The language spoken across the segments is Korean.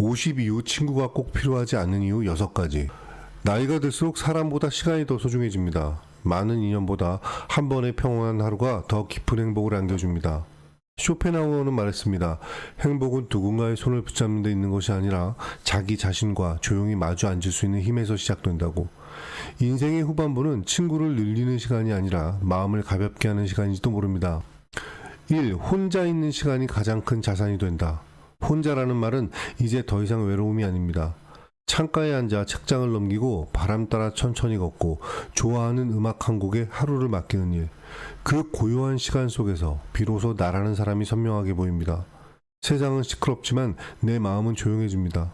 50 이후 친구가 꼭 필요하지 않은 이유 6가지. 나이가 들수록 사람보다 시간이 더 소중해집니다. 많은 인연보다 한 번의 평온한 하루가 더 깊은 행복을 안겨줍니다. 쇼펜하우어는 말했습니다. 행복은 누군가의 손을 붙잡는 데 있는 것이 아니라 자기 자신과 조용히 마주 앉을 수 있는 힘에서 시작된다고. 인생의 후반부는 친구를 늘리는 시간이 아니라 마음을 가볍게 하는 시간인지도 모릅니다. 1. 혼자 있는 시간이 가장 큰 자산이 된다. 혼자라는 말은 이제 더 이상 외로움이 아닙니다. 창가에 앉아 책장을 넘기고 바람 따라 천천히 걷고 좋아하는 음악 한 곡에 하루를 맡기는 일. 그 고요한 시간 속에서 비로소 나라는 사람이 선명하게 보입니다. 세상은 시끄럽지만 내 마음은 조용해집니다.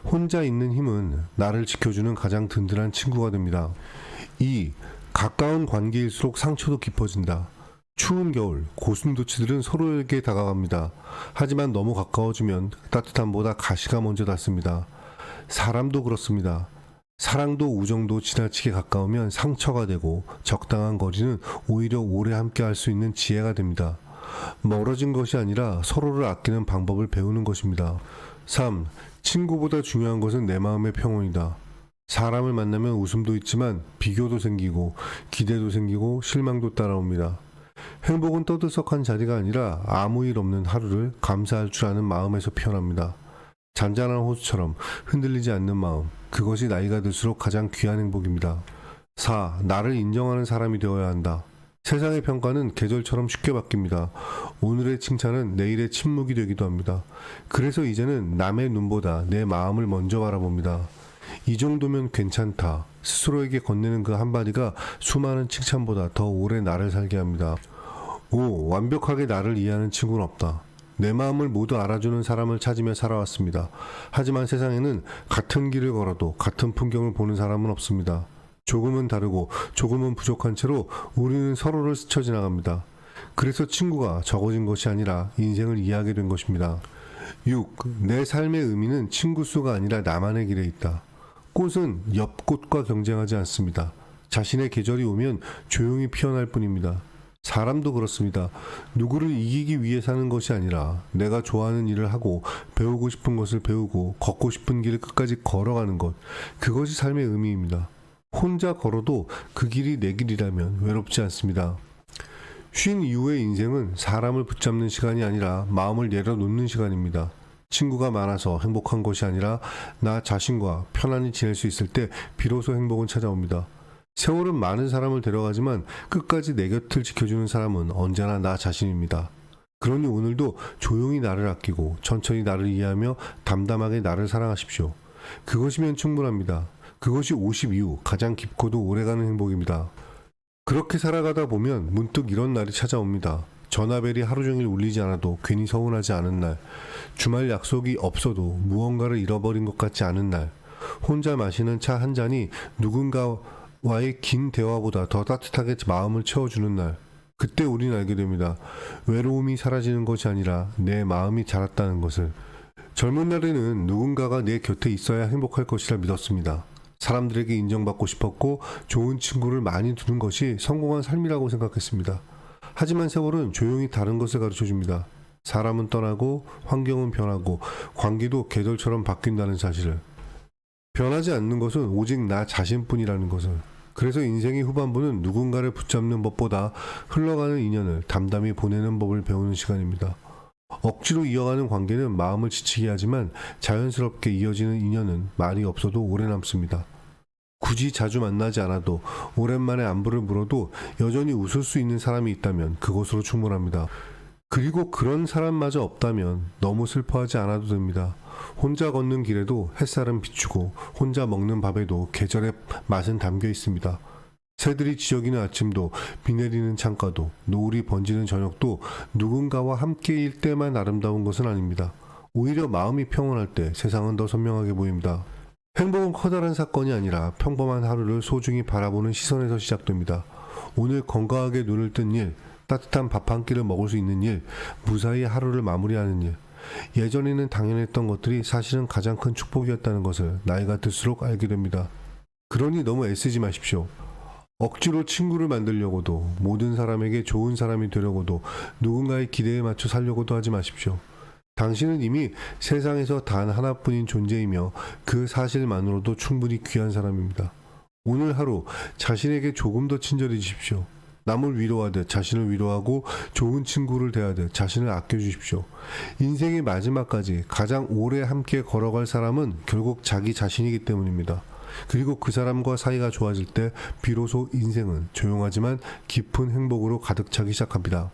혼자 있는 힘은 나를 지켜주는 가장 든든한 친구가 됩니다. 2. 가까운 관계일수록 상처도 깊어진다. 추운 겨울, 고슴도치들은 서로에게 다가갑니다. 하지만 너무 가까워지면 따뜻함보다 가시가 먼저 닿습니다. 사람도 그렇습니다. 사랑도 우정도 지나치게 가까우면 상처가 되고 적당한 거리는 오히려 오래 함께 할 수 있는 지혜가 됩니다. 멀어진 것이 아니라 서로를 아끼는 방법을 배우는 것입니다. 3. 친구보다 중요한 것은 내 마음의 평온이다. 사람을 만나면 웃음도 있지만 비교도 생기고 기대도 생기고 실망도 따라옵니다. 행복은 떠들썩한 자리가 아니라 아무 일 없는 하루를 감사할 줄 아는 마음에서 피어납니다. 잔잔한 호수처럼 흔들리지 않는 마음, 그것이 나이가 들수록 가장 귀한 행복입니다. 4. 나를 인정하는 사람이 되어야 한다. 세상의 평가는 계절처럼 쉽게 바뀝니다. 오늘의 칭찬은 내일의 침묵이 되기도 합니다. 그래서 이제는 남의 눈보다 내 마음을 먼저 바라봅니다. 이 정도면 괜찮다. 스스로에게 건네는 그 한마디가 수많은 칭찬보다 더 오래 나를 살게 합니다. 5. 완벽하게 나를 이해하는 친구는 없다. 내 마음을 모두 알아주는 사람을 찾으며 살아왔습니다. 하지만 세상에는 같은 길을 걸어도 같은 풍경을 보는 사람은 없습니다. 조금은 다르고 조금은 부족한 채로 우리는 서로를 스쳐 지나갑니다. 그래서 친구가 적어진 것이 아니라 인생을 이해하게 된 것입니다. 6. 내 삶의 의미는 친구 수가 아니라 나만의 길에 있다. 꽃은 옆 꽃과 경쟁하지 않습니다. 자신의 계절이 오면 조용히 피어날 뿐입니다. 사람도 그렇습니다. 누구를 이기기 위해 사는 것이 아니라 내가 좋아하는 일을 하고 배우고 싶은 것을 배우고 걷고 싶은 길을 끝까지 걸어가는 것, 그것이 삶의 의미입니다. 혼자 걸어도 그 길이 내 길이라면 외롭지 않습니다. 쉰 이후의 인생은 사람을 붙잡는 시간이 아니라 마음을 내려놓는 시간입니다. 친구가 많아서 행복한 것이 아니라 나 자신과 편안히 지낼 수 있을 때 비로소 행복은 찾아옵니다. 세월은 많은 사람을 데려가지만 끝까지 내 곁을 지켜주는 사람은 언제나 나 자신입니다. 그러니 오늘도 조용히 나를 아끼고 천천히 나를 이해하며 담담하게 나를 사랑하십시오. 그것이면 충분합니다. 그것이 50 이후 가장 깊고도 오래가는 행복입니다. 그렇게 살아가다 보면 문득 이런 날이 찾아옵니다. 전화벨이 하루 종일 울리지 않아도 괜히 서운하지 않은 날, 주말 약속이 없어도 무언가를 잃어버린 것 같지 않은 날, 혼자 마시는 차 한 잔이 누군가와의 긴 대화보다 더 따뜻하게 마음을 채워주는 날, 그때 우린 알게 됩니다. 외로움이 사라지는 것이 아니라 내 마음이 자랐다는 것을. 젊은 날에는 누군가가 내 곁에 있어야 행복할 것이라 믿었습니다. 사람들에게 인정받고 싶었고 좋은 친구를 많이 두는 것이 성공한 삶이라고 생각했습니다. 하지만 세월은 조용히 다른 것을 가르쳐줍니다. 사람은 떠나고 환경은 변하고 관계도 계절처럼 바뀐다는 사실을. 변하지 않는 것은 오직 나 자신뿐이라는 것을. 그래서 인생의 후반부는 누군가를 붙잡는 법보다 흘러가는 인연을 담담히 보내는 법을 배우는 시간입니다. 억지로 이어가는 관계는 마음을 지치게 하지만 자연스럽게 이어지는 인연은 말이 없어도 오래 남습니다. 굳이 자주 만나지 않아도 오랜만에 안부를 물어도 여전히 웃을 수 있는 사람이 있다면 그것으로 충분합니다. 그리고 그런 사람마저 없다면 너무 슬퍼하지 않아도 됩니다. 혼자 걷는 길에도 햇살은 비추고 혼자 먹는 밥에도 계절의 맛은 담겨 있습니다. 새들이 지저귀는 아침도 비 내리는 창가도 노을이 번지는 저녁도 누군가와 함께일 때만 아름다운 것은 아닙니다. 오히려 마음이 평온할 때 세상은 더 선명하게 보입니다. 행복은 커다란 사건이 아니라 평범한 하루를 소중히 바라보는 시선에서 시작됩니다. 오늘 건강하게 눈을 뜬 일, 따뜻한 밥 한 끼를 먹을 수 있는 일, 무사히 하루를 마무리하는 일. 예전에는 당연했던 것들이 사실은 가장 큰 축복이었다는 것을 나이가 들수록 알게 됩니다. 그러니 너무 애쓰지 마십시오. 억지로 친구를 만들려고도 모든 사람에게 좋은 사람이 되려고도 누군가의 기대에 맞춰 살려고도 하지 마십시오. 당신은 이미 세상에서 단 하나뿐인 존재이며 그 사실만으로도 충분히 귀한 사람입니다. 오늘 하루 자신에게 조금 더 친절해지십시오. 남을 위로하듯 자신을 위로하고 좋은 친구를 대하듯 자신을 아껴주십시오. 인생의 마지막까지 가장 오래 함께 걸어갈 사람은 결국 자기 자신이기 때문입니다. 그리고 그 사람과 사이가 좋아질 때 비로소 인생은 조용하지만 깊은 행복으로 가득 차기 시작합니다.